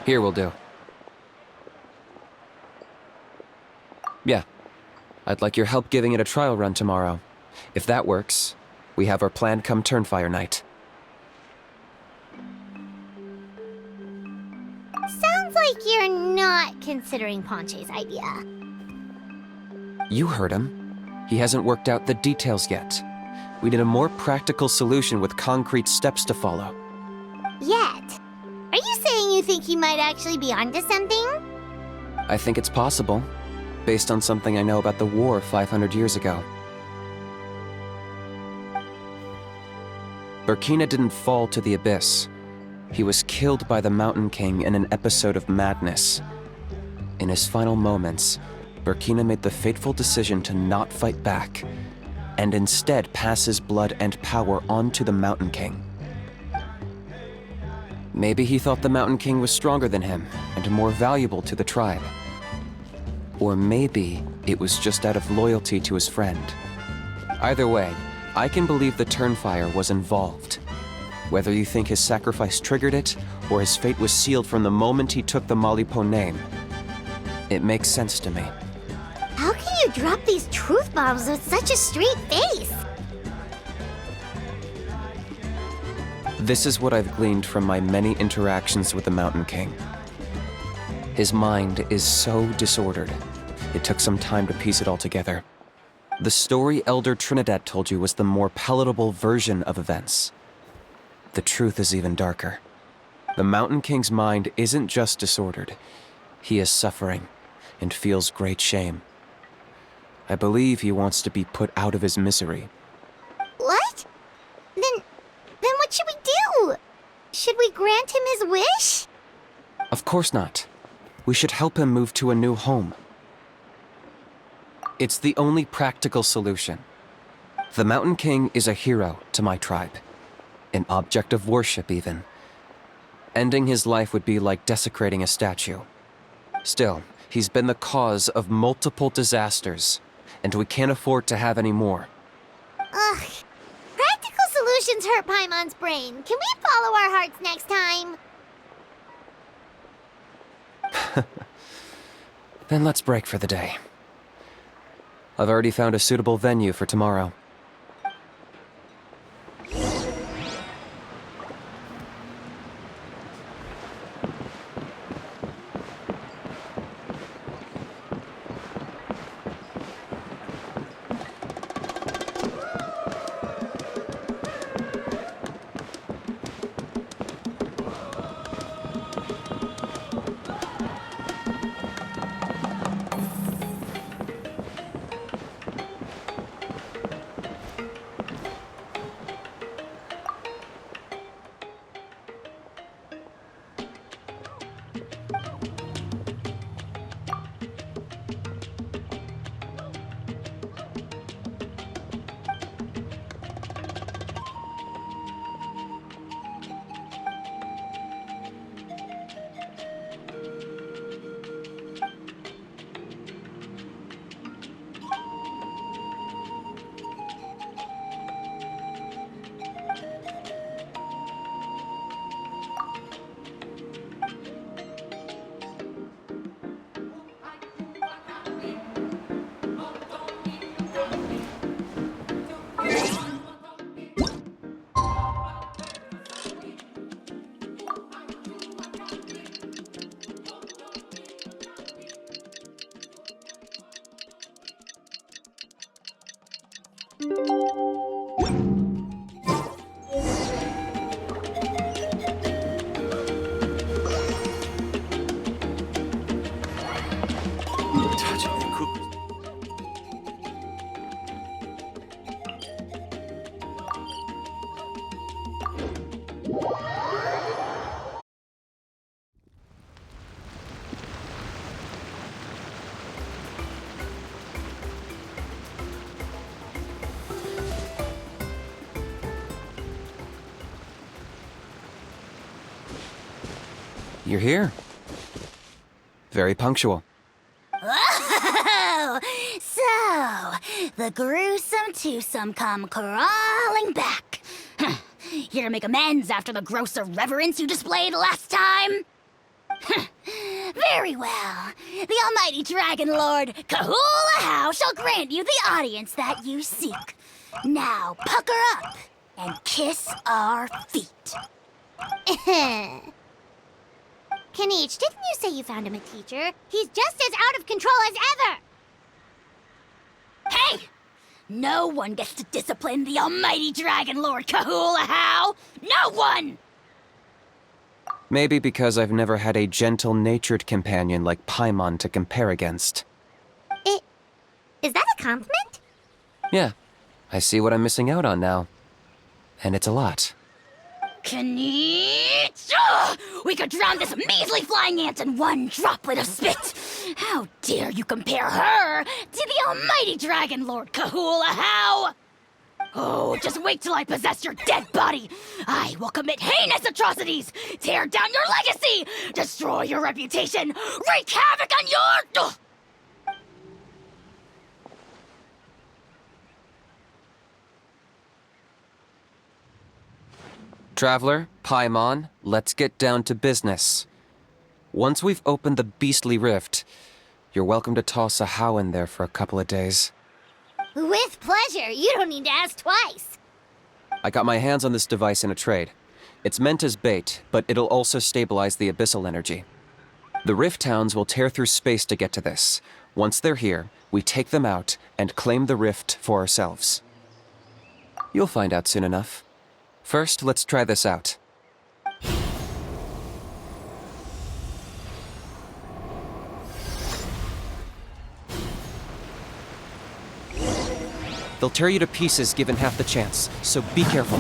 Here will do. Yeah. I'd like your help giving it a trial run tomorrow. If that works, we have our plan come Turnfire night. Sounds like you're not considering Ponche's idea. You heard him. He hasn't worked out the details yet. We need a more practical solution with concrete steps to follow. Yet? Are you saying you think he might actually be onto something? I think it's possible, based on something I know about the war 500 years ago. Burkina didn't fall to the abyss. He was killed by the Mountain King in an episode of madness. In his final moments, Burkina made the fateful decision to not fight back, and instead pass his blood and power on to the Mountain King. Maybe he thought the Mountain King was stronger than him and more valuable to the tribe. Or maybe it was just out of loyalty to his friend. Either way, I can believe the Turnfire was involved. Whether you think his sacrifice triggered it, or his fate was sealed from the moment he took the Malipo name, it makes sense to me. How can you drop these truth bombs with such a straight face? This is what I've gleaned from my many interactions with the Mountain King. His mind is so disordered. It took some time to piece it all together. The story Elder Trinidad told you was the more palatable version of events. The truth is even darker. The Mountain King's mind isn't just disordered. He is suffering and feels great shame. I believe he wants to be put out of his misery. What? Then what should we do? Should we grant him his wish? Of course not. We should help him move to a new home. It's the only practical solution. The Mountain King is a hero to my tribe. An object of worship, even. Ending his life would be like desecrating a statue. Still, he's been the cause of multiple disasters, and we can't afford to have any more. Ugh. Practical solutions hurt Paimon's brain. Can we follow our hearts next time? Then let's break for the day. I've already found a suitable venue for tomorrow. You're here. Very punctual. Oh, so the gruesome twosome come crawling back. Here to make amends after the gross irreverence you displayed last time? Very well. The almighty Dragon Lord, Kahula How, shall grant you the audience that you seek. Now pucker up and kiss our feet. Kenichi, didn't you say you found him a teacher? He's just as out of control as ever! Hey! No one gets to discipline the almighty Dragon Lord Kahula How! No one! Maybe because I've never had a gentle-natured companion like Paimon to compare against. Is that a compliment? Yeah, I see what I'm missing out on now. And it's a lot. Kenichi! Ugh! We could drown this measly flying ant in one droplet of spit! How dare you compare her to the almighty Dragon Lord Kahula How! Oh, just wait till I possess your dead body! I will commit heinous atrocities! Tear down your legacy! Destroy your reputation! Wreak havoc on your... Ugh! Traveler, Paimon, let's get down to business. Once we've opened the beastly rift, you're welcome to toss a How in there for a couple of days. With pleasure. You don't need to ask twice. I got my hands on this device in a trade. It's meant as bait, but it'll also stabilize the abyssal energy. The Rift Hounds will tear through space to get to this. Once they're here, we take them out and claim the rift for ourselves. You'll find out soon enough. First, let's try this out. They'll tear you to pieces given half the chance, so be careful.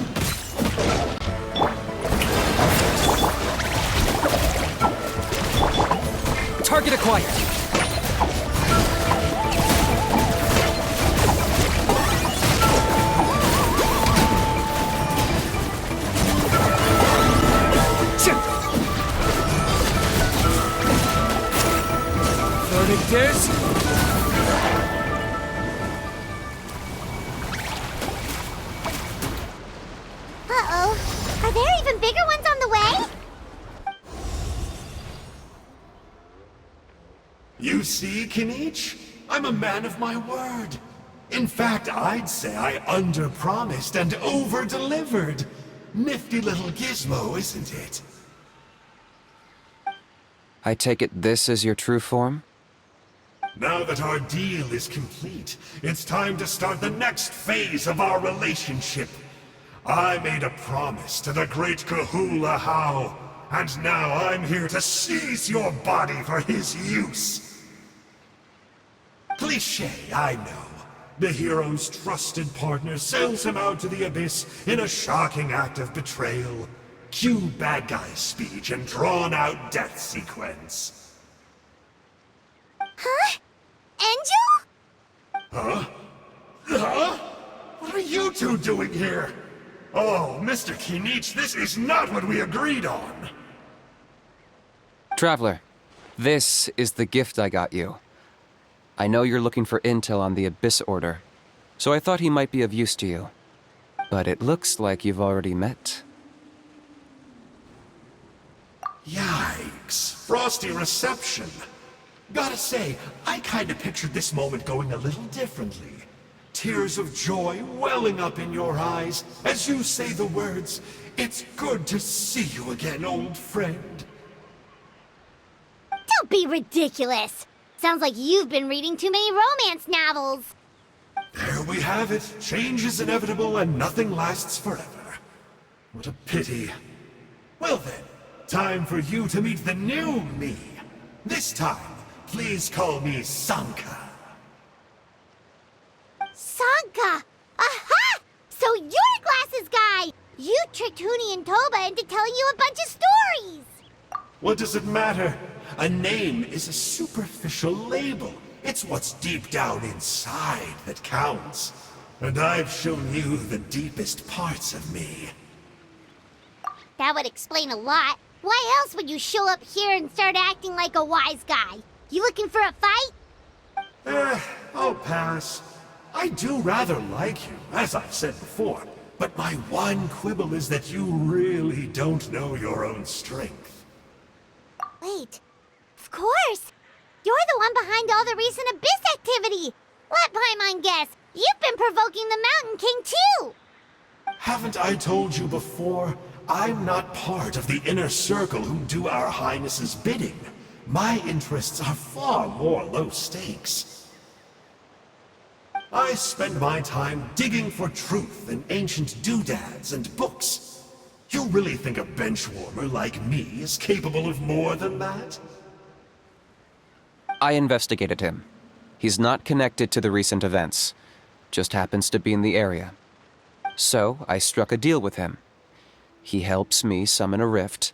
Target acquired! It is. Uh-oh. Are there even bigger ones on the way? You see, Kenichi? I'm a man of my word. In fact, I'd say I under-promised and over-delivered. Nifty little gizmo, isn't it? I take it this is your true form? Now that our deal is complete, it's time to start the next phase of our relationship. I made a promise to the great Kahula How, and now I'm here to seize your body for his use. Cliché, I know. The hero's trusted partner sells him out to the abyss in a shocking act of betrayal. Cue bad guy speech and drawn-out death sequence. Huh? Angel? Huh? Huh? What are you two doing here? Oh, Mr. Kenichi, this is not what we agreed on. Traveler, this is the gift I got you. I know you're looking for intel on the Abyss Order, so I thought he might be of use to you. But it looks like you've already met. Yikes. Frosty reception. Gotta say, I kinda pictured this moment going a little differently. Tears of joy welling up in your eyes as you say the words, "It's good to see you again, old friend." Don't be ridiculous. Sounds like you've been reading too many romance novels. There we have it. Change is inevitable and nothing lasts forever. What a pity. Well then, time for you to meet the new me. This time, please call me Sanka. Sanka! Aha! So you're a glasses guy! You tricked Huni and Toba into telling you a bunch of stories! What does it matter? A name is a superficial label. It's what's deep down inside that counts. And I've shown you the deepest parts of me. That would explain a lot. Why else would you show up here and start acting like a wise guy? You looking for a fight? I'll pass. I do rather like you, as I've said before, but my one quibble is that you really don't know your own strength. Wait, of course! You're the one behind all the recent Abyss activity! Let Paimon guess, you've been provoking the Mountain King too! Haven't I told you before? I'm not part of the inner circle who do our Highness's bidding. My interests are far more low stakes. I spend my time digging for truth in ancient doodads and books. You really think a benchwarmer like me is capable of more than that? I investigated him. He's not connected to the recent events. Just happens to be in the area. So, I struck a deal with him. He helps me summon a rift.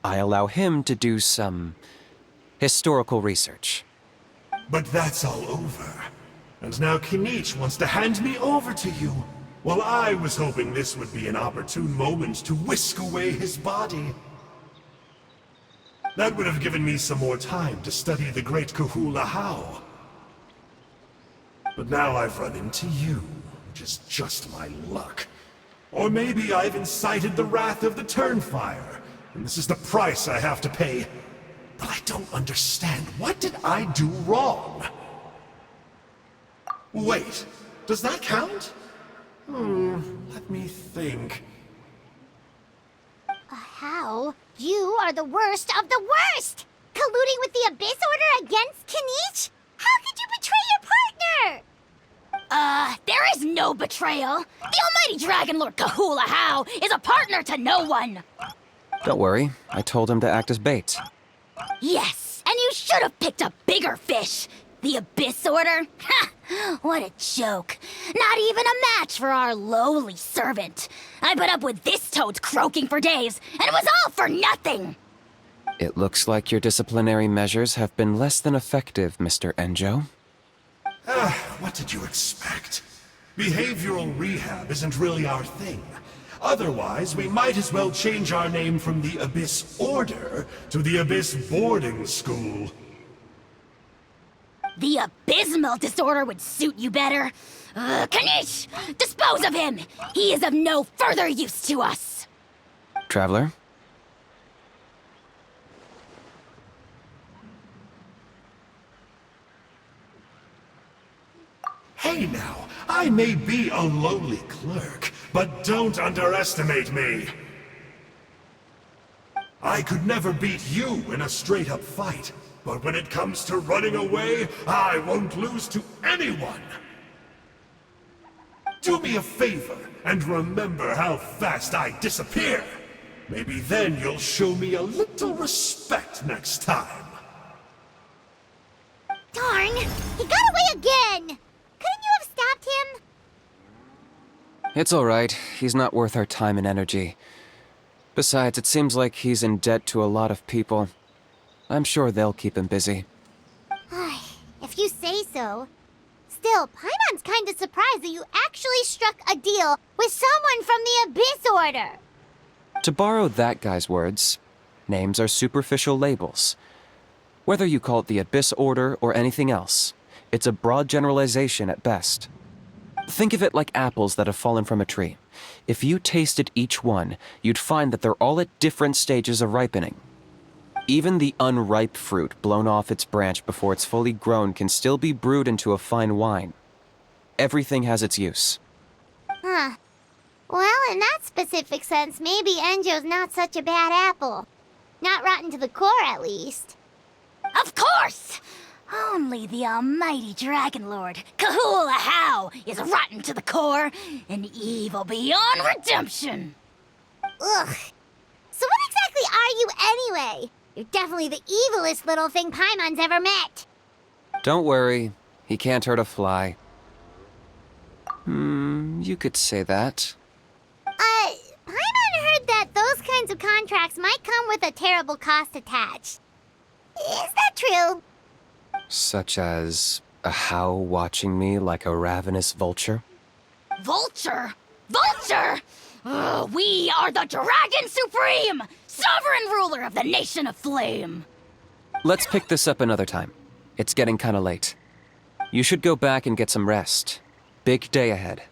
I allow him to do some historical research. But that's all over. And now Kinich wants to hand me over to you. Well, I was hoping this would be an opportune moment to whisk away his body. That would have given me some more time to study the great Kahula How. But now I've run into you, which is just my luck. Or maybe I've incited the wrath of the Turnfire, and this is the price I have to pay. But I don't understand. What did I do wrong? Wait, does that count? Let me think. How? You are the worst of the worst! Colluding with the Abyss Order against Kinich? How could you betray your partner? There is no betrayal. The almighty Dragon Lord Kahula How is a partner to no one. Don't worry, I told him to act as bait. Yes, and you should have picked a bigger fish. The Abyss Order? Ha! What a joke. Not even a match for our lowly servant. I put up with this toad croaking for days, and it was all for nothing. It looks like your disciplinary measures have been less than effective, Mr. Enjo. What did you expect? Behavioral rehab isn't really our thing. Otherwise, we might as well change our name from the Abyss Order to the Abyss Boarding School. The abysmal disorder would suit you better. Kanish! Dispose of him! He is of no further use to us! Traveler? Hey now, I may be a lowly clerk, but don't underestimate me. I could never beat you in a straight-up fight, but when it comes to running away, I won't lose to anyone. Do me a favor and remember how fast I disappear. Maybe then you'll show me a little respect next time. Darn! He got away again! Couldn't you have stopped him? It's all right. He's not worth our time and energy. Besides, it seems like he's in debt to a lot of people. I'm sure they'll keep him busy. If you say so. Still, Paimon's kinda surprised that you actually struck a deal with someone from the Abyss Order. To borrow that guy's words, names are superficial labels. Whether you call it the Abyss Order or anything else, it's a broad generalization at best. Think of it like apples that have fallen from a tree. If you tasted each one, you'd find that they're all at different stages of ripening. Even the unripe fruit blown off its branch before it's fully grown can still be brewed into a fine wine. Everything has its use. Huh. Well, in that specific sense, maybe Enjo's not such a bad apple. Not rotten to the core, at least. Of course! Only the almighty Dragon Lord, Kahula How, is rotten to the core and evil beyond redemption. Ugh. So what exactly are you anyway? You're definitely the evilest little thing Paimon's ever met. Don't worry, he can't hurt a fly. You could say that. Paimon heard that those kinds of contracts might come with a terrible cost attached. Is that true? Such as a How watching me like a ravenous vulture? Vulture? Vulture? We are the Dragon Supreme, sovereign ruler of the Nation of Flame. Let's pick this up another time. It's getting kinda late. You should go back and get some rest. Big day ahead.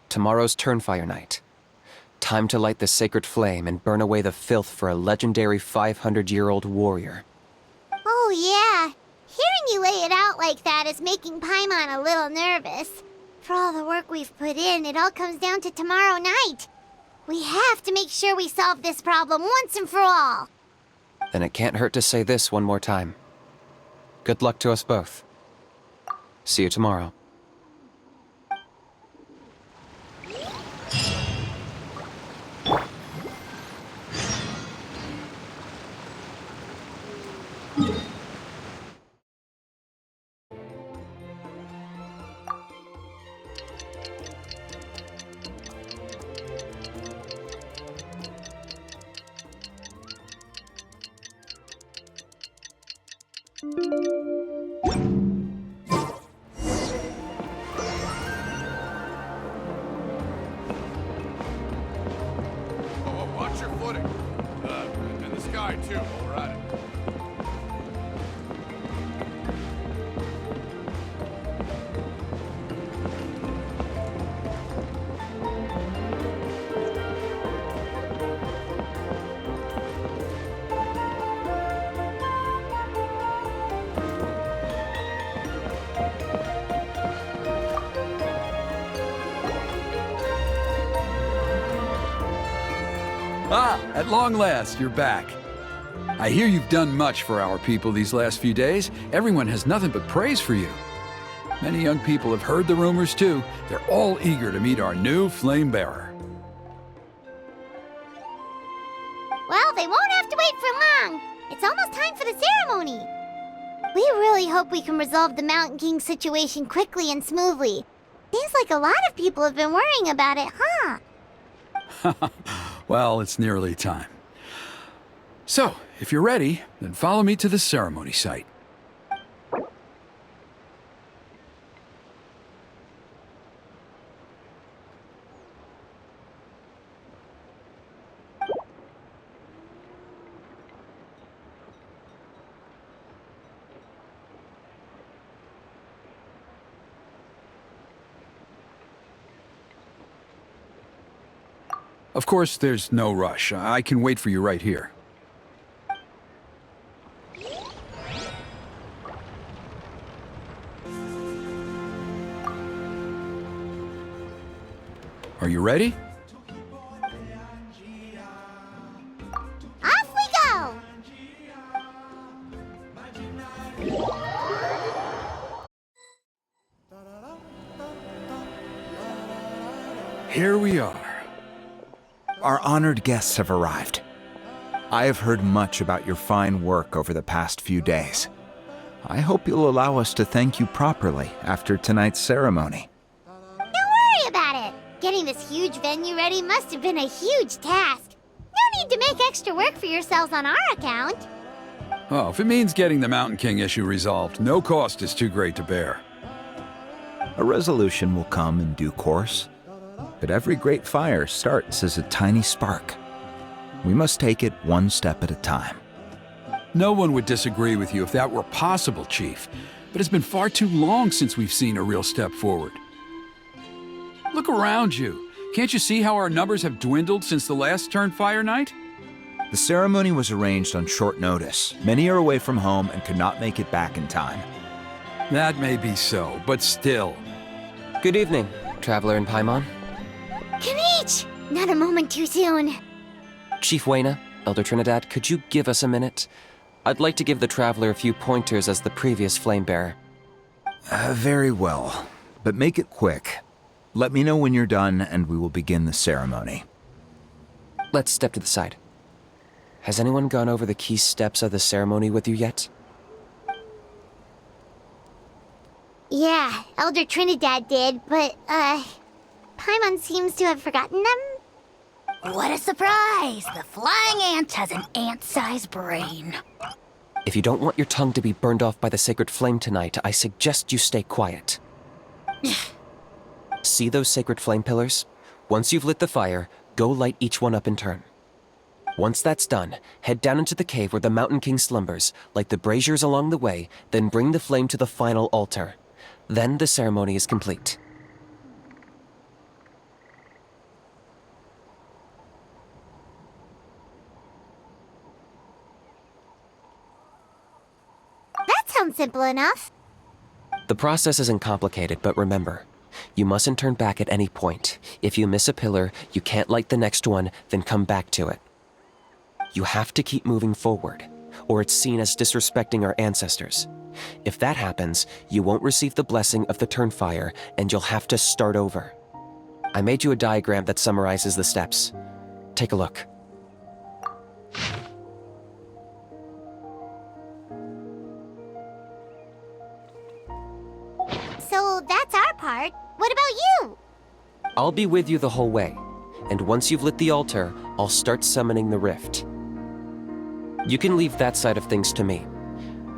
Tomorrow's Turnfire Night. Time to light the sacred flame and burn away the filth for a legendary 500-year-old warrior. Oh, yeah. Hearing you lay it out like that is making Paimon a little nervous. For all the work we've put in, it all comes down to tomorrow night. We have to make sure we solve this problem once and for all. Then it can't hurt to say this one more time. Good luck to us both. See you tomorrow. Oh, watch your footing. And the sky, too, while we're at it. Ah, at long last, you're back. I hear you've done much for our people these last few days. Everyone has nothing but praise for you. Many young people have heard the rumors too. They're all eager to meet our new flame bearer. Well, they won't have to wait for long. It's almost time for the ceremony. We really hope we can resolve the Mountain King situation quickly and smoothly. Seems like a lot of people have been worrying about it, huh? Well, it's nearly time. So, if you're ready, then follow me to the ceremony site. Of course, there's no rush. I can wait for you right here. Are you ready? Off we go! Here we are. Our honored guests have arrived. I have heard much about your fine work over the past few days. I hope you'll allow us to thank you properly after tonight's ceremony. Don't worry about it. Getting this huge venue ready must have been a huge task. No need to make extra work for yourselves on our account. Oh, if it means getting the Mountain King issue resolved, no cost is too great to bear. A resolution will come in due course. But every great fire starts as a tiny spark. We must take it one step at a time. No one would disagree with you if that were possible, Chief. But it's been far too long since we've seen a real step forward. Look around you. Can't you see how our numbers have dwindled since the last Turnfire Night? The ceremony was arranged on short notice. Many are away from home and could not make it back in time. That may be so, but still. Good evening, Traveler in Paimon. Kanich! Not a moment too soon. Chief Wayna, Elder Trinidad, could you give us a minute? I'd like to give the Traveler a few pointers as the previous Flamebearer. Very well, but make it quick. Let me know when you're done and we will begin the ceremony. Let's step to the side. Has anyone gone over the key steps of the ceremony with you yet? Yeah, Elder Trinidad did, but, Paimon seems to have forgotten them. What a surprise! The flying ant has an ant-sized brain. If you don't want your tongue to be burned off by the sacred flame tonight, I suggest you stay quiet. See those sacred flame pillars? Once you've lit the fire, Go light each one up in turn. Once that's done, head down into the cave where the Mountain King slumbers, light the braziers along the way, then bring the flame to the final altar. Then the ceremony is complete. That sounds simple enough. The process isn't complicated, but remember, you mustn't turn back at any point. If you miss a pillar, you can't light the next one, then come back to it. You have to keep moving forward, or it's seen as disrespecting our ancestors. If that happens, you won't receive the blessing of the Turnfire, and you'll have to start over. I made you a diagram that summarizes the steps. Take a look. So that's our part. What about you? I'll be with you the whole way, and once you've lit the altar, I'll start summoning the rift. You can leave that side of things to me.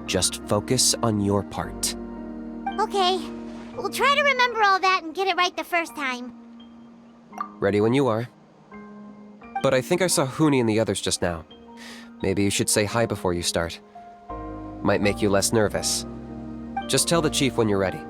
Just focus on your part. Okay. We'll try to remember all that and get it right the first time. Ready when you are. But I think I saw Huni and the others just now. Maybe you should say hi before you start. Might make you less nervous. Just tell the chief when you're ready.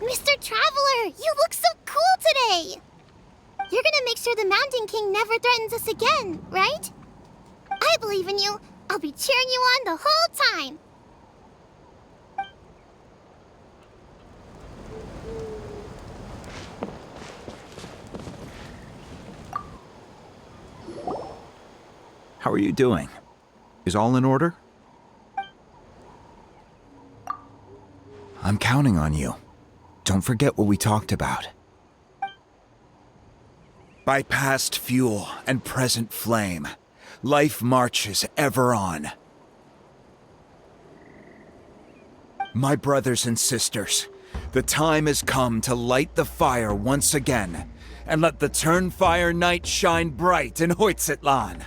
Mr. Traveler, you look so cool today! You're gonna make sure the Mountain King never threatens us again, right? I believe in you. I'll be cheering you on the whole time. How are you doing? Is all in order? I'm counting on you. Don't forget what we talked about. By past fuel and present flame, life marches ever on. My brothers and sisters, the time has come to light the fire once again, and let the Turnfire night shine bright in Hoytzitlan.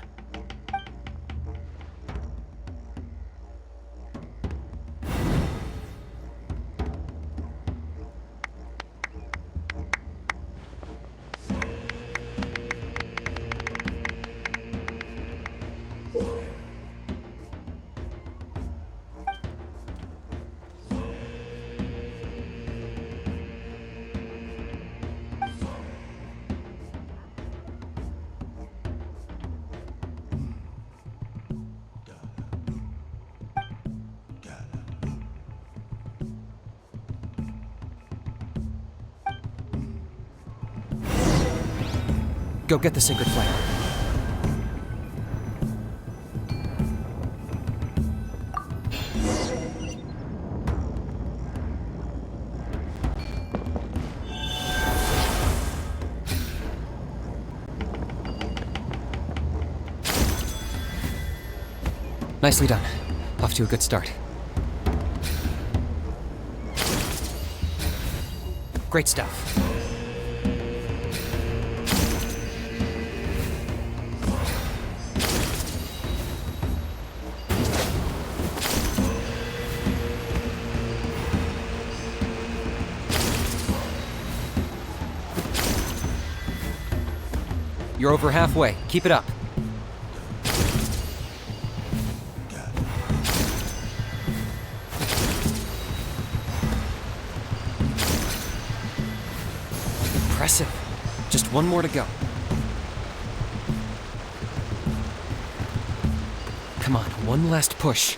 Go get the sacred flame. Nicely done. Off to a good start. Great stuff. You're over halfway. Keep it up. Impressive. Just one more to go. Come on, one last push.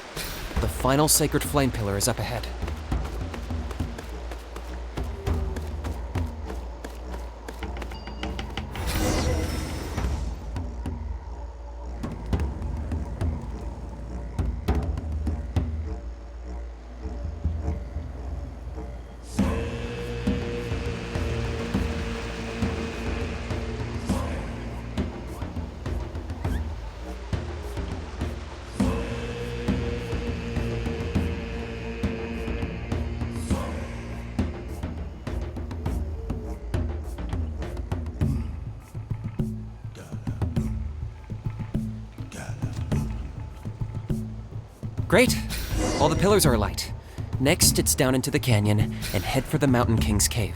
The final sacred flame pillar is up ahead. Great. All the pillars are alight. Next, it's down into the canyon and head for the Mountain King's cave.